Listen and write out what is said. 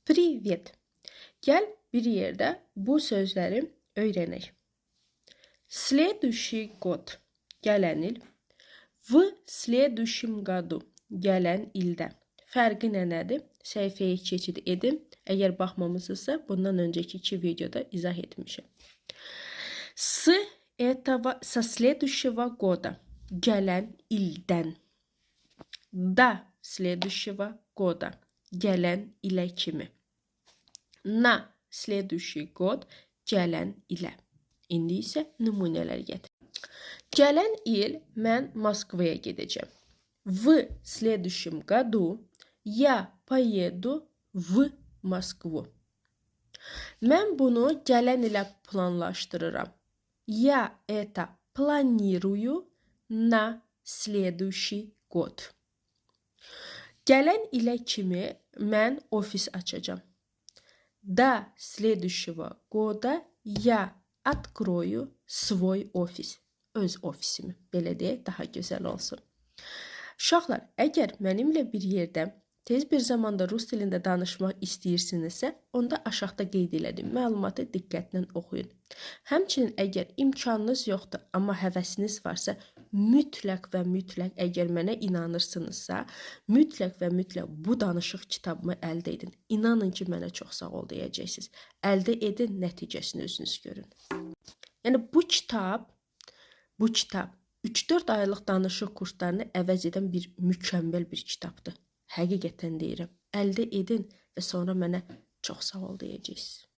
Privet. Gəl bir yerdə bu sözləri öyrənək. Следующий год. Gələn il. В следующем году. Gələn ildə. Fərqi nədir? Səhifəyə keçid edin. Əgər baxmamısınızsa, bundan öncəki 2 videoda izah etmişəm. Со следующего года. Gələn ildən. До следующего года. Gələn ilə kimi. На следующий год. Gələn ilə. İndi isə nümunələr gətir. Gələn il mən Moskvaya gedəcəm. В следующем году я поеду в Москву. Mən bunu gələn ilə planlaşdırıram. Я это планирую на следующий год. Gələn ilə kimi mən ofis açacağım. До следующего года я открою свой офис. Öz ofisimi. Belə deyək, daha gözəl olsun. Uşaqlar, əgər mənimlə bir yerdə tez bir zamanda rus dilində danışmaq istəyirsinizsə, onda aşağıda qeyd elədim. Məlumatı diqqətlə oxuyun. Həmçinin əgər imkanınız yoxdur, amma həvəsiniz varsa, mütləq və mütləq əgər mənə inanırsınızsa, mütləq və mütləq bu danışıq kitabımı əldə edin. İnanın ki, mənə çox sağ ol deyəcəksiniz. Əldə edin, nəticəsini özünüz görün. Yəni bu kitab 3-4 aylıq danışıq kurslarını əvəz edən bir mükəmməl bir kitabdır. Həqiqətən deyirəm. Əldə edin və sonra mənə çox sağ ol deyəcəksiniz.